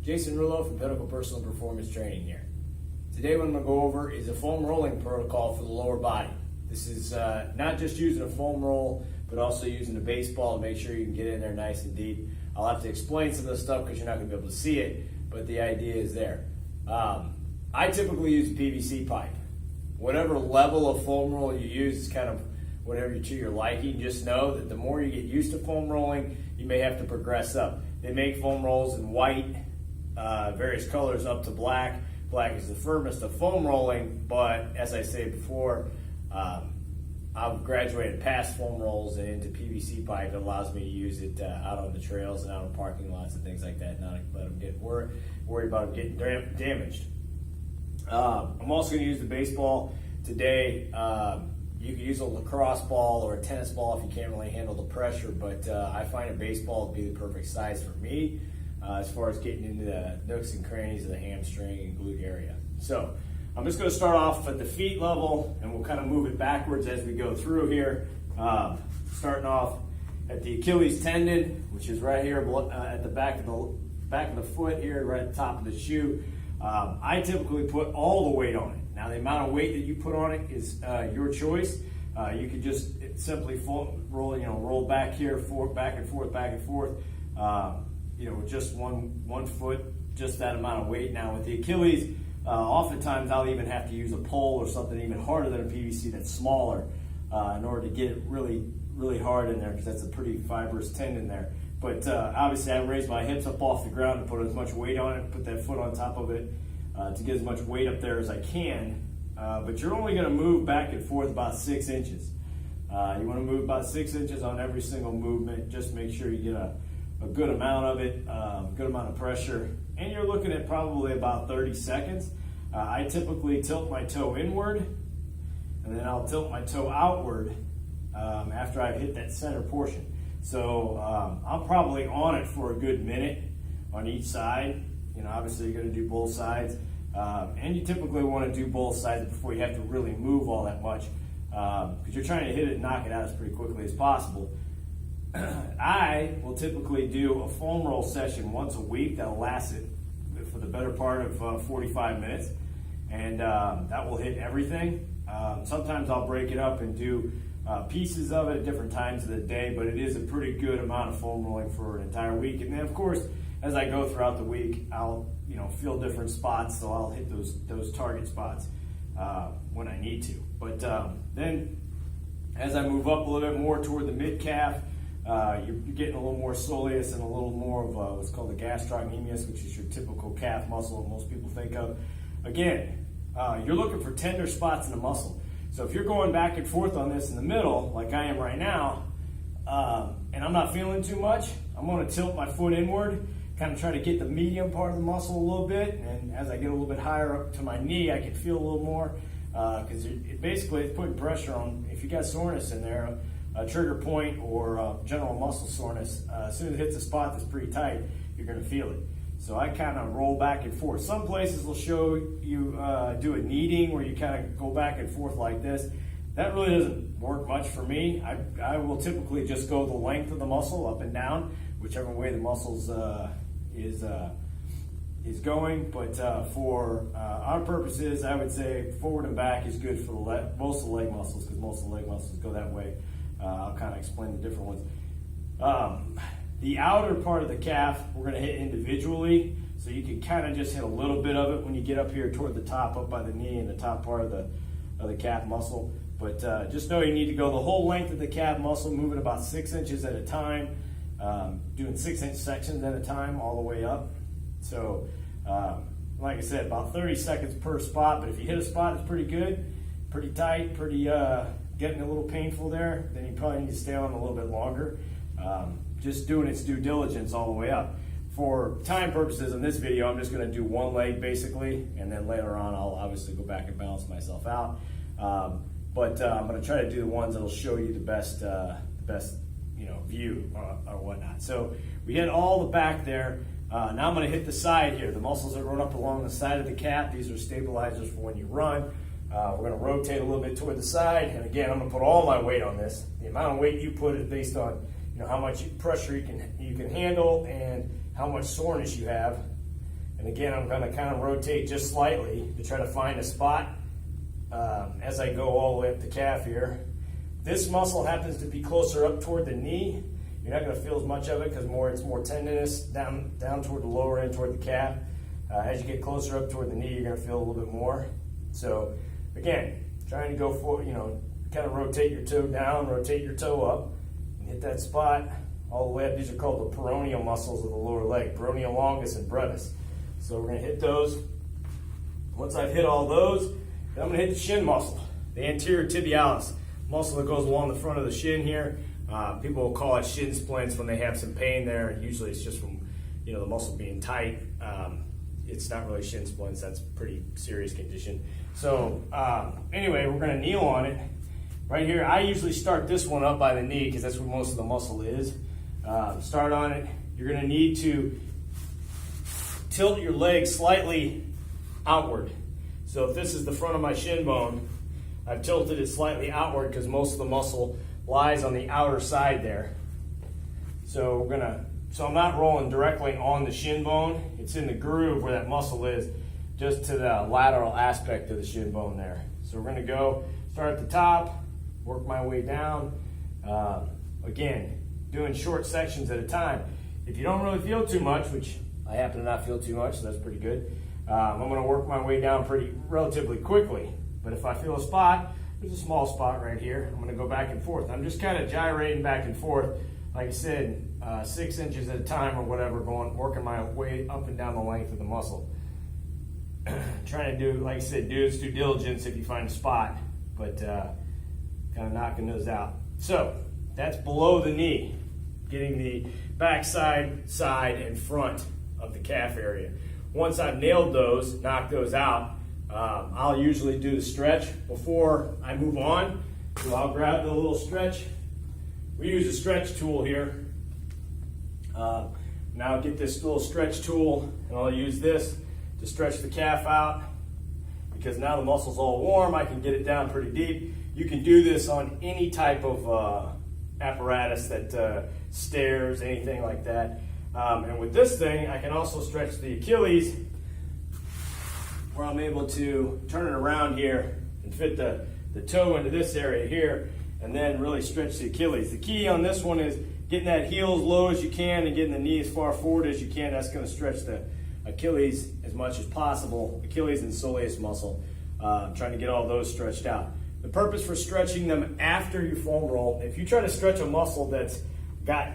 Jason Rulo from Pinnacle Personal Performance Training here. Today what I'm going to go over is a foam rolling protocol for the lower body. This is not just using a foam roll, but also using a baseball to make sure you can get in there nice and deep. I'll have to explain some of this stuff because you're not going to be able to see it, but the idea is there. I typically use a PVC pipe. Whatever level of foam roll you use is kind of whatever to your liking. Just know that the more you get used to foam rolling, you may have to progress up. They make foam rolls in white, various colors up to black. Black is the firmest of foam rolling, but as I said before, I've graduated past foam rolls and into PVC pipe that allows me to use it out on the trails and out in parking lots and things like that, not let them get worried about them getting damaged. I'm also going to use the baseball today. You can use a lacrosse ball or a tennis ball if you can't really handle the pressure, but I find a baseball to be the perfect size for me as far as getting into the nooks and crannies of the hamstring and glute area. So I'm just going to start off at the feet level, and we'll kind of move it backwards as we go through here. Starting off at the Achilles tendon, which is right here at the back of the foot here, right at the top of the shoe. I typically put all the weight on it. Now, the amount of weight that you put on it is your choice. You could just simply roll back here, back and forth. With just one foot, just that amount of weight. Now, with the Achilles, oftentimes I'll even have to use a pole or something even harder than a PVC that's smaller in order to get it really, really hard in there, because that's a pretty fibrous tendon there. But obviously, I raise my hips up off the ground to put as much weight on it, put that foot on top of it to get as much weight up there as I can. But you're only going to move back and forth about 6 inches. You want to move about 6 inches on every single movement. Just make sure you get a good amount of it, good amount of pressure. And you're looking at probably about 30 seconds. I typically tilt my toe inward, and then I'll tilt my toe outward after I've hit that center portion. So I'm probably on it for a good minute on each side. Obviously you're going to do both sides. And you typically want to do both sides before you have to really move all that much, because you're trying to hit it and knock it out as pretty quickly as possible. I will typically do a foam roll session once a week that'll last it for the better part of 45 minutes, and that will hit everything. Sometimes I'll break it up and do pieces of it at different times of the day, but it is a pretty good amount of foam rolling for an entire week. And then, of course, as I go throughout the week, I'll feel different spots, so I'll hit those target spots when I need to. But then, as I move up a little bit more toward the mid calf, you're getting a little more soleus and a little more of what's called the gastrocnemius, which is your typical calf muscle that most people think of. Again, you're looking for tender spots in the muscle. So if you're going back and forth on this in the middle, like I am right now, and I'm not feeling too much, I'm going to tilt my foot inward, kind of try to get the medium part of the muscle a little bit, and as I get a little bit higher up to my knee, I can feel a little more, because it's putting pressure on, if you got soreness in there, a trigger point or general muscle soreness, as soon as it hits a spot that's pretty tight, you're going to feel it. So I kind of roll back and forth. Some places will show you do a kneading where you kind of go back and forth like this. That really doesn't work much for me. I will typically just go the length of the muscle up and down, whichever way the muscles is going. But for our purposes, I would say forward and back is good for most of the leg muscles, because most of the leg muscles go that way. I'll kind of explain the different ones. The outer part of the calf, we're going to hit individually, so you can kind of just hit a little bit of it when you get up here toward the top, up by the knee and the top part of the calf muscle. But just know you need to go the whole length of the calf muscle, moving about 6 inches at a time, doing 6-inch sections at a time all the way up. So, like I said, about 30 seconds per spot, but if you hit a spot that's pretty good, pretty tight, getting a little painful there, then you probably need to stay on a little bit longer. Just doing its due diligence all the way up. For time purposes in this video, I'm just going to do one leg basically, and then later on I'll obviously go back and balance myself out. But I'm going to try to do the ones that'll show you the best view or whatnot. So we hit all the back there. Now I'm going to hit the side here. The muscles that run up along the side of the calf, these are stabilizers for when you run. We're going to rotate a little bit toward the side, and again, I'm going to put all my weight on this. The amount of weight you put is based on how much pressure you can handle and how much soreness you have. And again, I'm gonna kind of rotate just slightly to try to find a spot as I go all the way up the calf here. This muscle happens to be closer up toward the knee. You're not gonna feel as much of it because it's more tendinous down toward the lower end, toward the calf. As you get closer up toward the knee, you're gonna feel a little bit more. So again, trying to go for, kind of rotate your toe down, rotate your toe up, and hit that spot all the way up. These are called the peroneal muscles of the lower leg, peroneal longus and brevis. So we're gonna hit those. Once I've hit all those, then I'm gonna hit the shin muscle, the anterior tibialis, muscle that goes along the front of the shin here. People will call it shin splints when they have some pain there. Usually it's just from, the muscle being tight. It's not really shin splints. That's a pretty serious condition. So anyway, we're gonna kneel on it. Right here, I usually start this one up by the knee because that's where most of the muscle is. Start on it. You're gonna need to tilt your leg slightly outward. So if this is the front of my shin bone, I've tilted it slightly outward because most of the muscle lies on the outer side there. So I'm not rolling directly on the shin bone. It's in the groove where that muscle is, just to the lateral aspect of the shin bone there. So we're gonna start at the top, work my way down. Again, doing short sections at a time. If you don't really feel too much, which I happen to not feel too much, so that's pretty good. I'm going to work my way down relatively quickly. But if I feel a spot, there's a small spot right here. I'm going to go back and forth. I'm just kind of gyrating back and forth, like I said, 6 inches at a time or whatever, working my way up and down the length of the muscle. Trying to do, like I said, do its due diligence if you find a spot, but kind of knocking those out. So that's below the knee, getting the back side, and front of the calf area. Once I've nailed those, knocked those out, I'll usually do the stretch before I move on. So I'll grab the little stretch. We use a stretch tool here. Now I'll get this little stretch tool and I'll use this to stretch the calf out, because now the muscle's all warm, I can get it down pretty deep. You can do this on any type of apparatus that stairs, anything like that. And with this thing, I can also stretch the Achilles, where I'm able to turn it around here and fit the toe into this area here, and then really stretch the Achilles. The key on this one is getting that heel as low as you can and getting the knee as far forward as you can. That's going to stretch the Achilles as much as possible, Achilles and soleus muscle, trying to get all those stretched out. The purpose for stretching them after you foam roll, if you try to stretch a muscle that's got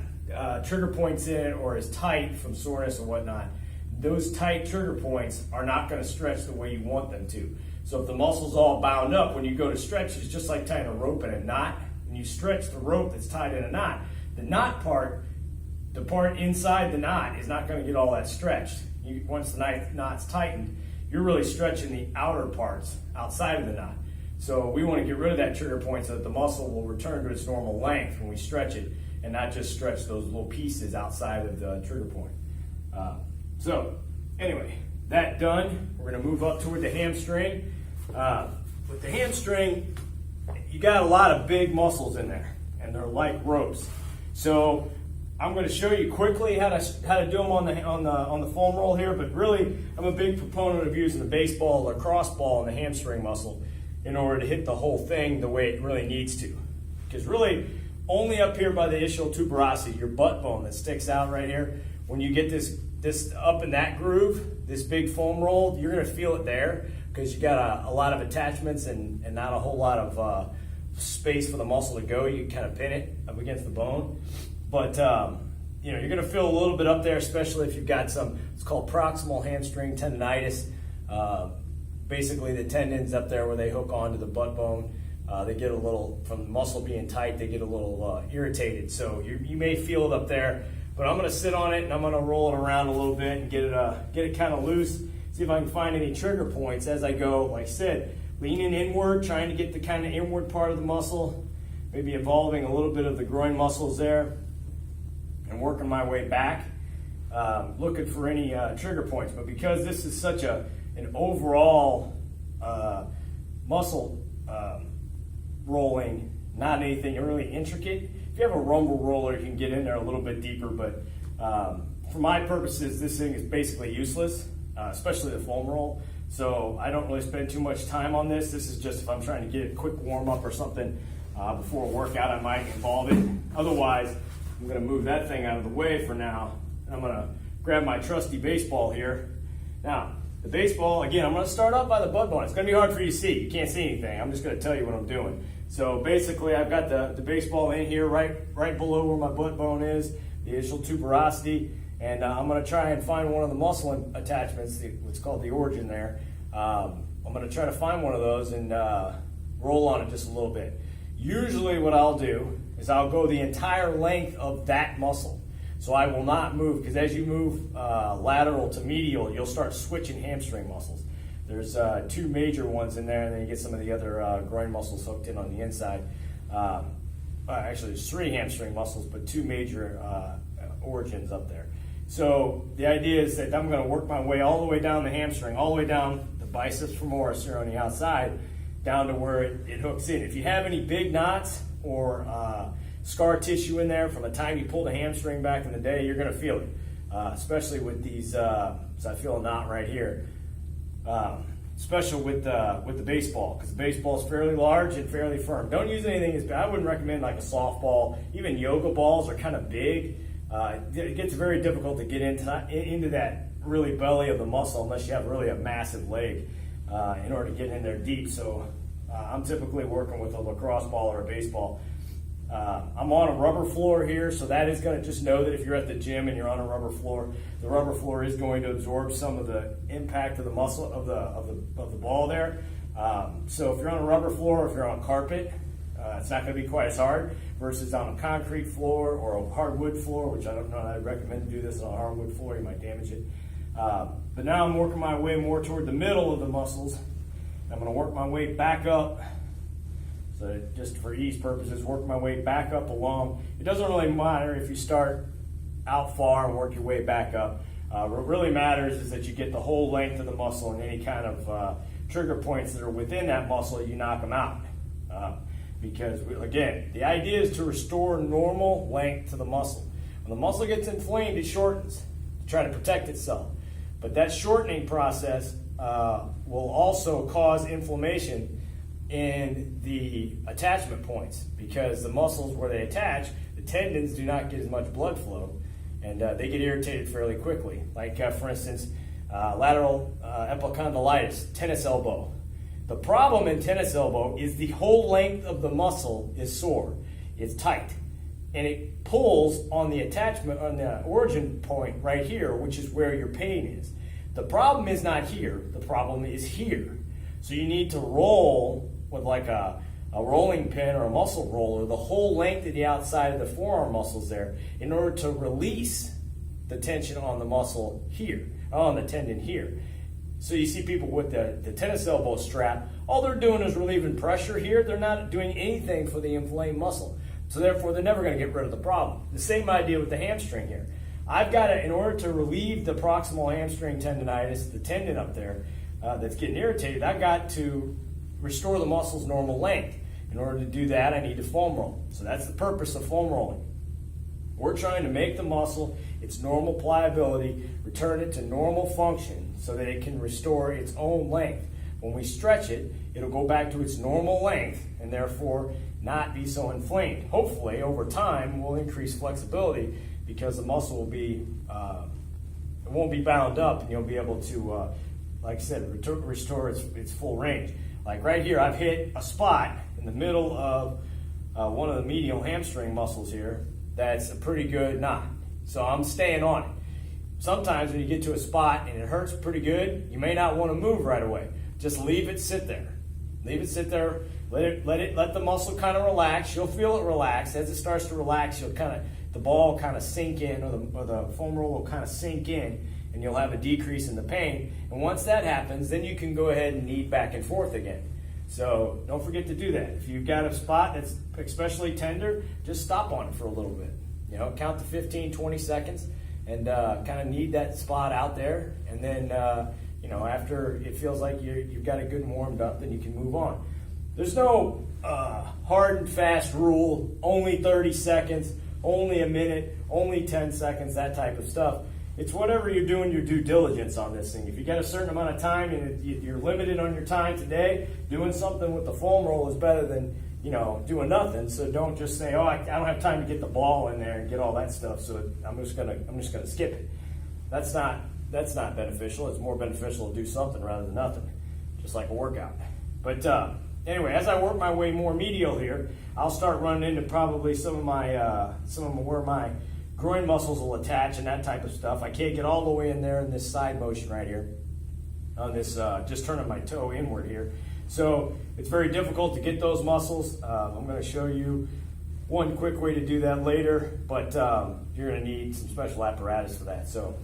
trigger points in it or is tight from soreness or whatnot, those tight trigger points are not going to stretch the way you want them to. So if the muscle's all bound up, when you go to stretch, it's just like tying a rope in a knot. When you stretch the rope that's tied in a knot, the knot part, the part inside the knot, is not going to get all that stretched. Once the knot's tightened, you're really stretching the outer parts outside of the knot. So we want to get rid of that trigger point so that the muscle will return to its normal length when we stretch it, and not just stretch those little pieces outside of the trigger point. So anyway, that done, we're going to move up toward the hamstring. With the hamstring, you got a lot of big muscles in there, and they're like ropes. So I'm going to show you quickly how to do them on the foam roll here, but really I'm a big proponent of using the baseball or lacrosse ball in the hamstring muscle in order to hit the whole thing the way it really needs to. Because really, only up here by the ischial tuberosity, your butt bone that sticks out right here, when you get this up in that groove, this big foam roll, you're going to feel it there because you got a lot of attachments and not a whole lot of space for the muscle to go. You can kind of pin it up against the bone. But you're going to feel a little bit up there, especially if you've got it's called proximal hamstring tendonitis. Basically the tendons up there where they hook onto the butt bone, they get a little, from the muscle being tight, they get a little irritated. So you may feel it up there, but I'm going to sit on it and I'm going to roll it around a little bit and get it kind of loose, see if I can find any trigger points as I go. Like I said, leaning inward, trying to get the kind of inward part of the muscle, maybe involving a little bit of the groin muscles there, and working my way back, looking for any trigger points. But because this is such an overall muscle rolling, not anything really intricate. If you have a rumble roller, you can get in there a little bit deeper, but for my purposes, this thing is basically useless. especially the foam roll. So I don't really spend too much time on this. This is just if I'm trying to get a quick warm up or something before a workout, I might involve it. Otherwise, I'm gonna move that thing out of the way for now. And I'm gonna grab my trusty baseball here. Now, the baseball, again, I'm gonna start off by the butt bone. It's gonna be hard for you to see. You can't see anything. I'm just gonna tell you what I'm doing. So basically, I've got the baseball in here right below where my butt bone is, the ischial tuberosity, and I'm gonna try and find one of the muscle attachments, what's called the origin there. I'm gonna try to find one of those and roll on it just a little bit. Usually what I'll do is I'll go the entire length of that muscle. So I will not move, because as you move lateral to medial, you'll start switching hamstring muscles. There's two major ones in there, and then you get some of the other groin muscles hooked in on the inside. Actually, there's three hamstring muscles, but two major origins up there. So the idea is that I'm going to work my way all the way down the hamstring, all the way down the biceps femoris here on the outside, down to where it hooks in. If you have any big knots or scar tissue in there from the time you pulled a hamstring back in the day, you're going to feel it, especially with these. So I feel a knot right here. Especially with the baseball, because the baseball is fairly large and fairly firm. Don't use anything as big. I wouldn't recommend like a softball. Even yoga balls are kind of big. It gets very difficult to get into that really belly of the muscle unless you have really a massive leg in order to get in there deep. So I'm typically working with a lacrosse ball or a baseball. I'm on a rubber floor here, so that is going to just know that if you're at the gym and you're on a rubber floor, the rubber floor is going to absorb some of the impact of the muscle of the ball there. So if you're on a rubber floor, or if you're on carpet, it's not going to be quite as hard versus on a concrete floor or a hardwood floor, which I don't know. I'd recommend to do this on a hardwood floor. You might damage it. But now I'm working my way more toward the middle of the muscles. I'm going to work my way back up. So just for ease purposes, work my way back up along. It doesn't really matter if you start out far and work your way back up. What really matters is that you get the whole length of the muscle, and any kind of trigger points that are within that muscle, you knock them out. Because again, the idea is to restore normal length to the muscle. When the muscle gets inflamed, it shortens to try to protect itself. But that shortening process will also cause inflammation in the attachment points, because the muscles where they attach, the tendons do not get as much blood flow, and they get irritated fairly quickly. Like for instance, lateral epicondylitis, tennis elbow. The problem in tennis elbow is the whole length of the muscle is sore. It's tight, and it pulls on the attachment, on the origin point right here, which is where your pain is. The problem is not here, the problem is here. So you need to roll with like a rolling pin or a muscle roller the whole length of the outside of the forearm muscles there in order to release the tension on the muscle here, on the tendon here. So you see people with the tennis elbow strap, all they're doing is relieving pressure here. They're not doing anything for the inflamed muscle. So therefore, they're never going to get rid of the problem. The same idea with the hamstring here. I've got to, in order to relieve the proximal hamstring tendonitis, the tendon up there that's getting irritated, I've got to restore the muscle's normal length. In order to do that, I need to foam roll. So that's the purpose of foam rolling. We're trying to make the muscle its normal pliability, return it to normal function so that it can restore its own length. When we stretch it, it'll go back to its normal length and therefore not be so inflamed. Hopefully, over time, we'll increase flexibility because the muscle will be, it won't be bound up, and you'll be able to, like I said, restore its full range. Like right here, I've hit a spot in the middle of one of the medial hamstring muscles here that's a pretty good knot. So I'm staying on it. Sometimes when you get to a spot and it hurts pretty good, you may not want to move right away. Just leave it sit there. Leave it sit there. Let the muscle kind of relax. You'll feel it relax. As it starts to relax, you'll the ball kind of sink in, or the foam roll will kind of sink in, and you'll have a decrease in the pain. And once that happens, then you can go ahead and knead back and forth again. So don't forget to do that. If you've got a spot that's especially tender, just stop on it for a little bit. Count to 15, 20 seconds and kind of knead that spot out there. And then, after it feels like you've got it good and warmed up, then you can move on. There's no hard and fast rule, only 30 seconds, only a minute, only 10 seconds, that type of stuff. it's whatever you're doing your due diligence on this thing. If you got a certain amount of time and you're limited on your time today, doing something with the foam roll is better than, you know, doing nothing. So don't just say, oh, I don't have time to get the ball in there and get all that stuff, so I'm just gonna skip it. That's not beneficial. It's more beneficial to do something rather than nothing, just like a workout. But anyway, as I work my way more medial here, I'll start running into probably some of where my groin muscles will attach and that type of stuff. I can't get all the way in there in this side motion right here, on this just turning my toe inward here. So it's very difficult to get those muscles. I'm going to show you one quick way to do that later, but you're going to need some special apparatus for that. So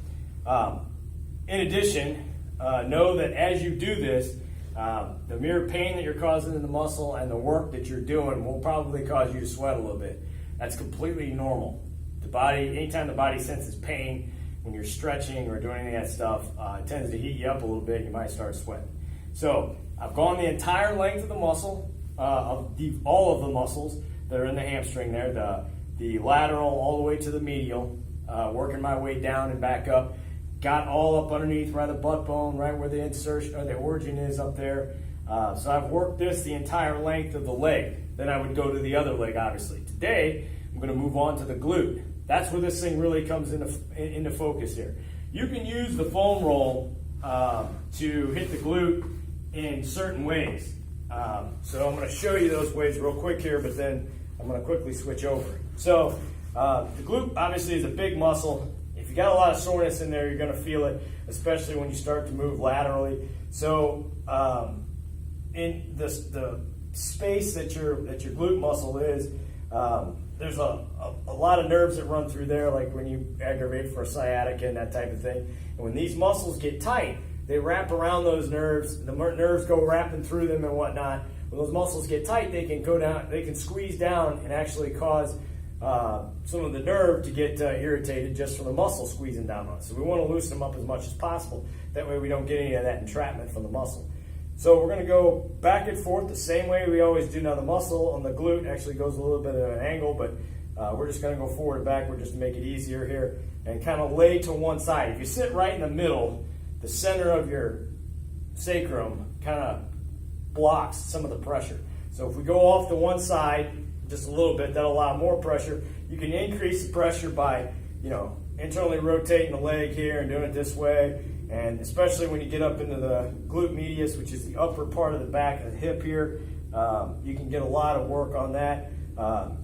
in addition, know that as you do this, the mere pain that you're causing in the muscle and the work that you're doing will probably cause you to sweat a little bit. That's completely normal. The body, anytime the body senses pain when you're stretching or doing any of that stuff, it tends to heat you up a little bit. You might start sweating. So I've gone the entire length of the muscle, all of the muscles that are in the hamstring there, the lateral all the way to the medial, working my way down and back up. Got all up underneath right the butt bone, right where the insertion or the origin is up there. So I've worked this the entire length of the leg. Then I would go to the other leg, obviously. Today, I'm going to move on to the glute. That's where this thing really comes into focus here. You can use the foam roll to hit the glute in certain ways. So I'm going to show you those ways real quick here, but then I'm going to quickly switch over. So the glute obviously is a big muscle. If you got a lot of soreness in there, you're going to feel it, especially when you start to move laterally. So in the space that your glute muscle is, there's a lot of nerves that run through there, like when you aggravate for sciatica and that type of thing. And when these muscles get tight, they wrap around those nerves. The nerves go wrapping through them and whatnot. When those muscles get tight, they can go down. They can squeeze down and actually cause some of the nerve to get irritated just from the muscle squeezing down on it. So we want to loosen them up as much as possible. That way we don't get any of that entrapment from the muscle. So we're going to go back and forth the same way we always do. Now the muscle on the glute actually goes a little bit at an angle, but we're just going to go forward and backward just to make it easier here and kind of lay to one side. If you sit right in the middle, the center of your sacrum kind of blocks some of the pressure. So if we go off to one side just a little bit, that'll allow more pressure. You can increase the pressure by, internally rotating the leg here and doing it this way. And especially when you get up into the glute medius, which is the upper part of the back of the hip here, you can get a lot of work on that.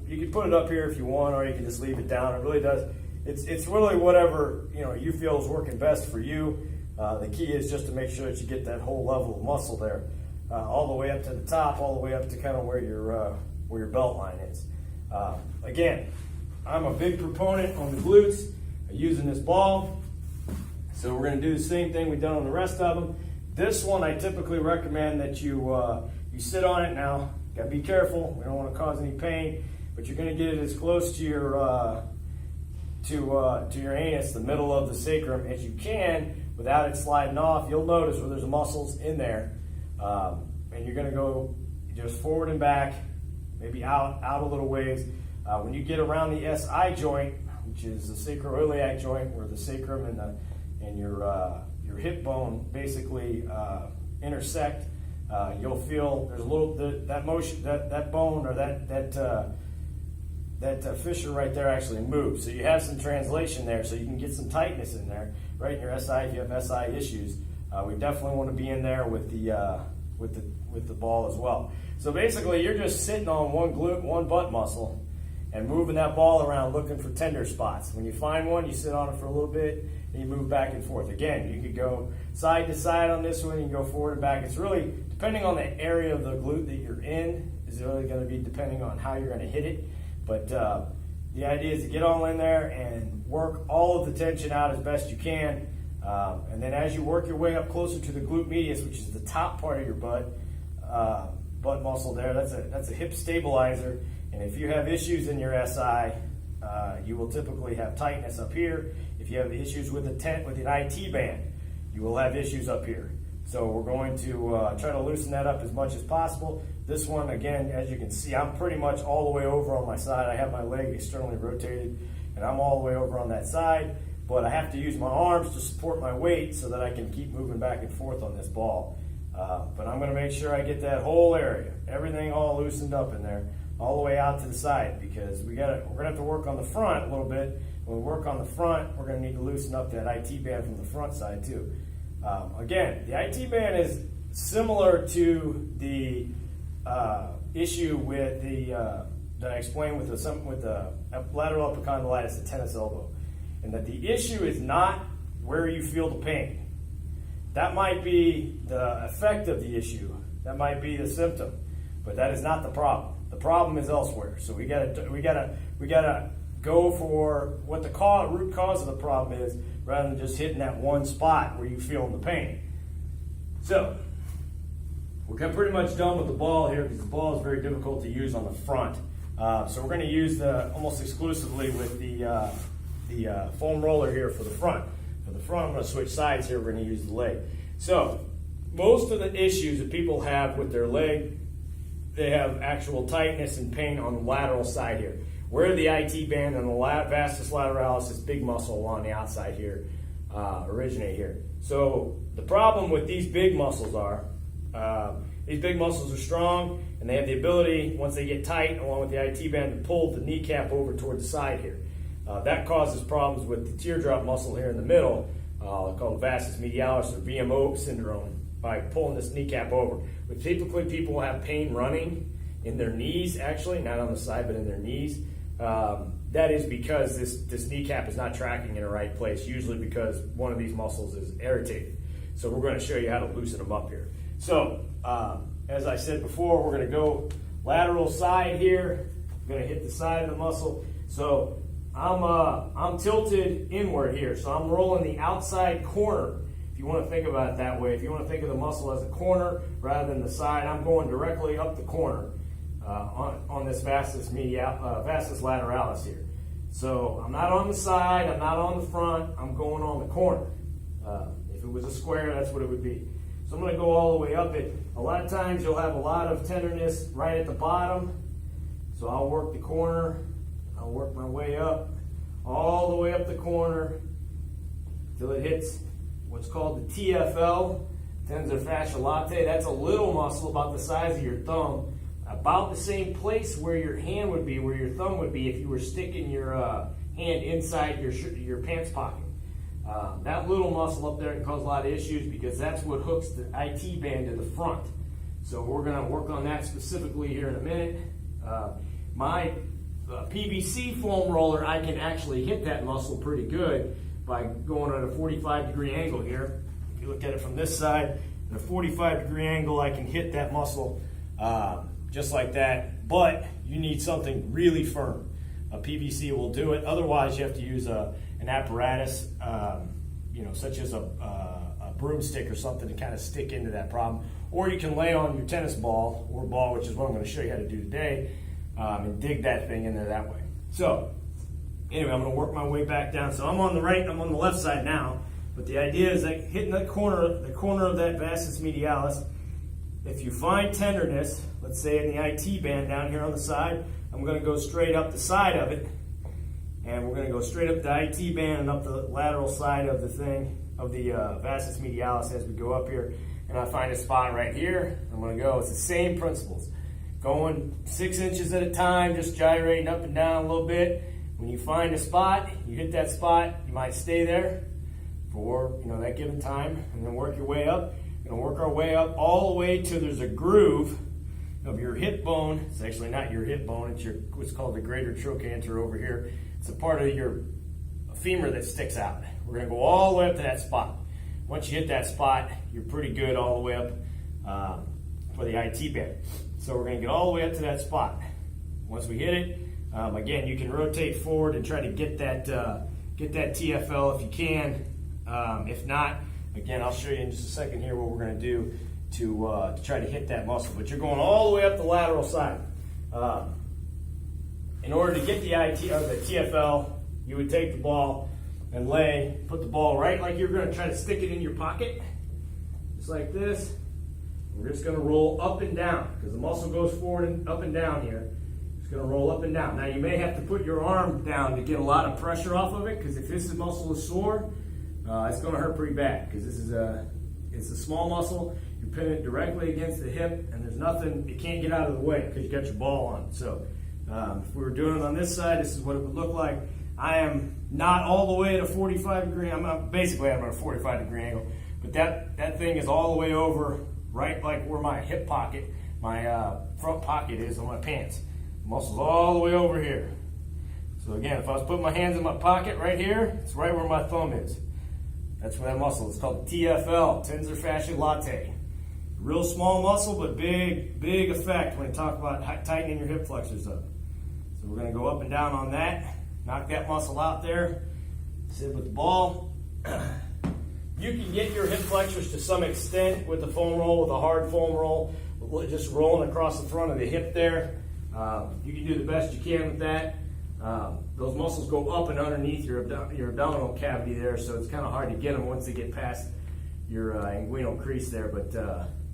You can put it up here if you want, or you can just leave it down. It really does. It's really whatever you feel is working best for you. The key is just to make sure that you get that whole level of muscle there, all the way up to the top, all the way up to kind of where your belt line is. Again, I'm a big proponent on the glutes using this ball. So we're going to do the same thing we've done on the rest of them. This one I typically recommend that you sit on it now. Got to be careful. We don't want to cause any pain, but you're going to get it as close to your your anus, the middle of the sacrum, as you can without it sliding off. You'll notice where there's muscles in there, and you're going to go just forward and back, maybe out a little ways. When you get around the SI joint, which is the sacroiliac joint, where the sacrum and your hip bone basically intersect, you'll feel there's a little that motion, that bone or that fissure right there actually moves. So you have some translation there, so you can get some tightness in there, right in your SI. If you have SI issues, we definitely want to be in there with the ball as well. So basically, you're just sitting on one glute, one butt muscle, and moving that ball around looking for tender spots. When you find one, you sit on it for a little bit, and you move back and forth. Again, you could go side to side on this one, you can go forward and back. It's really, depending on the area of the glute that you're in, is really going to be depending on how you're going to hit it. But the idea is to get all in there and work all of the tension out as best you can. And then as you work your way up closer to the glute medius, which is the top part of your butt muscle there, that's a hip stabilizer. And if you have issues in your SI, you will typically have tightness up here. If you have issues with an IT band, you will have issues up here. So we're going to try to loosen that up as much as possible. This one, again, as you can see, I'm pretty much all the way over on my side. I have my leg externally rotated, and I'm all the way over on that side. but I have to use my arms to support my weight so that I can keep moving back and forth on this ball. But I'm going to make sure I get that whole area, everything all loosened up in there, all the way out to the side, because we're going to have to work on the front a little bit. When we work on the front, we're going to need to loosen up that IT band from the front side too. Again, the IT band is similar to the issue with the that I explained with the lateral epicondylitis, the tennis elbow, and that the issue is not where you feel the pain. That might be the effect of the issue. That might be the symptom, but that is not the problem. The problem is elsewhere. So we gotta go for what the root cause of the problem is, rather than just hitting that one spot where you feel the pain. So we're pretty much done with the ball here, because the ball is very difficult to use on the front. So we're going to use almost exclusively with the foam roller here for the front. For the front, I'm going to switch sides here. We're going to use the leg. So most of the issues that people have with their leg, they have actual tightness and pain on the lateral side here, where the IT band and the vastus lateralis, this big muscle along the outside here, originate here. So the problem with these big muscles are, these big muscles are strong, and they have the ability, once they get tight, along with the IT band, to pull the kneecap over toward the side here. That causes problems with the teardrop muscle here in the middle, called vastus medialis or VMO syndrome, by pulling this kneecap over. But typically people have pain running in their knees, actually, not on the side, but in their knees. That is because this kneecap is not tracking in the right place, usually because one of these muscles is irritated. So we're going to show you how to loosen them up here. So, as I said before, we're going to go lateral side here. I'm going to hit the side of the muscle. So I'm tilted inward here. So I'm rolling the outside corner. If you want to think about it that way, if you want to think of the muscle as a corner rather than the side, I'm going directly up the corner on this vastus lateralis here. So I'm not on the side, I'm not on the front, I'm going on the corner. If it was a square, that's what it would be. So I'm going to go all the way up it. A lot of times you'll have a lot of tenderness right at the bottom. So I'll work the corner, I'll work my way up, all the way up the corner till it hits what's called the TFL, tensor fascia latae. That's a little muscle about the size of your thumb, about the same place where your hand would be, where your thumb would be if you were sticking your hand inside your pants pocket. That little muscle up there can cause a lot of issues because that's what hooks the IT band to the front. So we're going to work on that specifically here in a minute. My PVC foam roller, I can actually hit that muscle pretty good by going at a 45-degree angle here. If you look at it from this side, at a 45-degree angle, I can hit that muscle just like that. But you need something really firm. A PVC will do it. Otherwise, you have to use an apparatus, such as a broomstick or something to kind of stick into that problem. Or you can lay on your tennis ball or ball, which is what I'm going to show you how to do today, and dig that thing in there that way. So anyway, I'm going to work my way back down. So I'm on the right, I'm on the left side now. But the idea is that hitting the corner of that vastus medialis. If you find tenderness, let's say in the IT band down here on the side, I'm going to go straight up the side of it, and we're going to go straight up the IT band and up the lateral side of the thing, of the vastus medialis as we go up here. And I find a spot right here. I'm going to go. It's the same principles. Going 6 inches at a time, just gyrating up and down a little bit. When you find a spot, you hit that spot. You might stay there for that given time, and then work your way up. We're going to work our way up all the way till there's a groove of your hip bone. It's actually not your hip bone. It's what's called the greater trochanter over here. It's a part of your femur that sticks out. We're going to go all the way up to that spot. Once you hit that spot, you're pretty good all the way up for the IT band. So we're going to get all the way up to that spot. Once we hit it, again, you can rotate forward and try to get that TFL if you can. If not, again, I'll show you in just a second here what we're going to do to try to hit that muscle. But you're going all the way up the lateral side. In order to get the TFL, you would take the ball and put the ball right like you're going to try to stick it in your pocket, just like this. We're just going to roll up and down because the muscle goes forward and up and down here. Just going to roll up and down. Now you may have to put your arm down to get a lot of pressure off of it, because if this muscle is sore, it's going to hurt pretty bad, because it's a small muscle. You pin it directly against the hip, and there's nothing, it can't get out of the way because you got your ball on it. So if we were doing it on this side, this is what it would look like. I am not all the way at a 45 degree, basically I'm at a 45 degree angle, but that thing is all the way over, right like where my hip pocket, my front pocket is on my pants. The muscle's all the way over here. So again, if I was putting my hands in my pocket right here, it's right where my thumb is. That's where that muscle is. It's called the TFL, tensor fasciae latae. Real small muscle, but big effect when you talk about tightening your hip flexors up. So we're going to go up and down on that, knock that muscle out there, sit with the ball. You can get your hip flexors to some extent with the foam roll, with a hard foam roll, just rolling across the front of the hip there. You can do the best you can with that. Those muscles go up and underneath your abdominal cavity there, so it's kind of hard to get them once they get past your inguinal crease there, but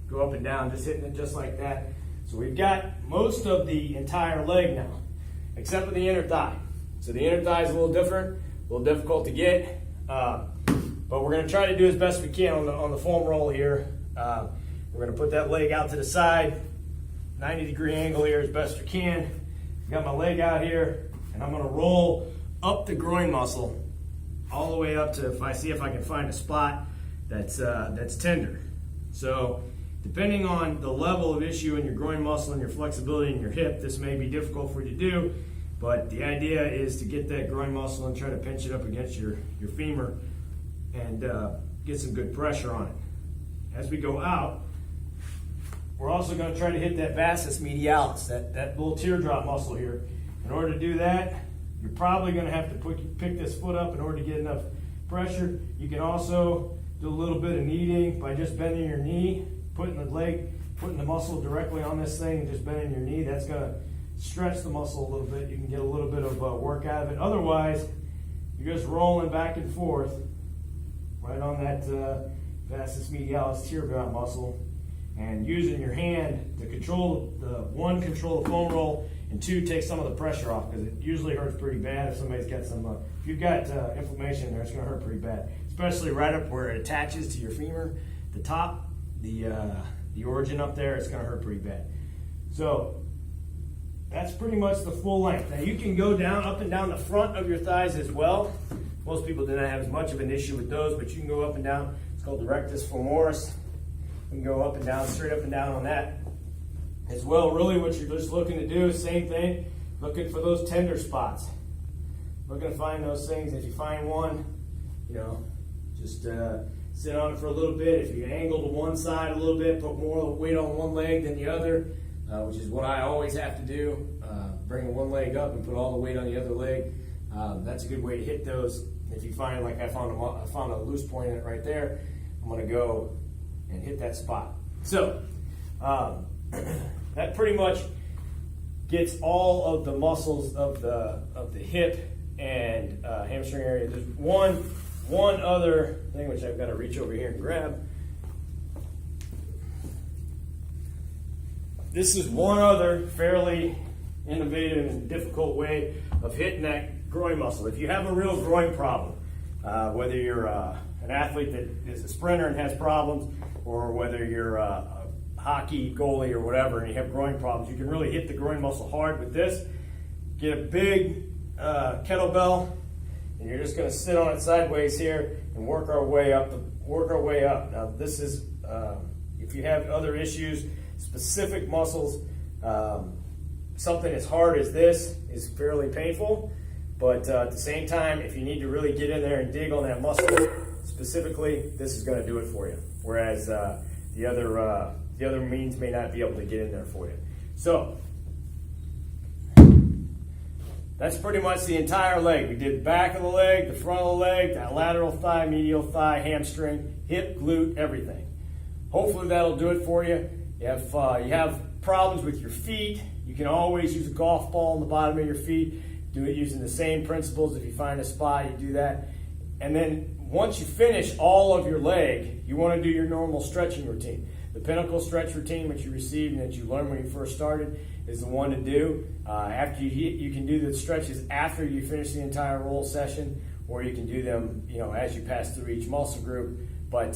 go up and down, just hitting it just like that. So we've got most of the entire leg now, except for the inner thigh. So the inner thigh is a little different, a little difficult to get, but we're going to try to do as best we can on the foam roll here. We're going to put that leg out to the side, 90-degree angle here as best we can. Got my leg out here, and I'm going to roll up the groin muscle all the way up to, if I can find a spot that's tender. So depending on the level of issue in your groin muscle and your flexibility in your hip, this may be difficult for you to do, but the idea is to get that groin muscle and try to pinch it up against your femur and get some good pressure on it. As we go out, we're also going to try to hit that vastus medialis, that little teardrop muscle here. In order to do that, you're probably going to have to pick this foot up in order to get enough pressure. You can also do a little bit of kneading by just bending your knee, putting the muscle directly on this thing and just bending your knee. That's going to stretch the muscle a little bit. You can get a little bit of work out of it. Otherwise, you're just rolling back and forth right on that vastus medialis teardrop muscle, and using your hand to control the foam roll, and two, take some of the pressure off, because it usually hurts pretty bad if somebody's got some, if you've got inflammation there, it's going to hurt pretty bad, especially right up where it attaches to your femur, the top, the origin up there, it's going to hurt pretty bad. So that's pretty much the full length. Now you can go down, up and down the front of your thighs as well. Most people do not have as much of an issue with those, but you can go up and down. It's called the rectus femoris. You can go up and down, straight up and down on that as well. Really what you're just looking to do is same thing, looking for those tender spots. Looking to find those things. If you find one, just sit on it for a little bit. If you angle to one side a little bit, put more weight on one leg than the other, which is what I always have to do. Bring one leg up and put all the weight on the other leg. That's a good way to hit those. If you find, like I found a loose point in it right there, I'm going to go and hit that spot. So that pretty much gets all of the muscles of the hip and hamstring area. There's one other thing which I've got to reach over here and grab. This is one other fairly innovative and difficult way of hitting that groin muscle. If you have a real groin problem, whether you're an athlete that is a sprinter and has problems, or whether you're a hockey goalie or whatever and you have groin problems, you can really hit the groin muscle hard with this. Get a big kettlebell, and you're just going to sit on it sideways here and work our way up. Now this is, if you have other issues, specific muscles, something as hard as this is fairly painful, but at the same time, if you need to really get in there and dig on that muscle specifically, this is going to do it for you. Whereas the other means may not be able to get in there for you. So that's pretty much the entire leg. We did the back of the leg, the front of the leg, that lateral thigh, medial thigh, hamstring, hip, glute, everything. Hopefully that'll do it for you. If you have problems with your feet, you can always use a golf ball on the bottom of your feet. Do it using the same principles. If you find a spot, you do that. And then once you finish all of your leg, you want to do your normal stretching routine. The Pinnacle stretch routine, which you received and that you learned when you first started, is the one to do. After you can do the stretches after you finish the entire roll session, or you can do them, as you pass through each muscle group. But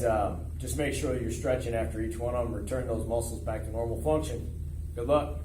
just make sure that you're stretching after each one of them. Return those muscles back to normal function. Good luck.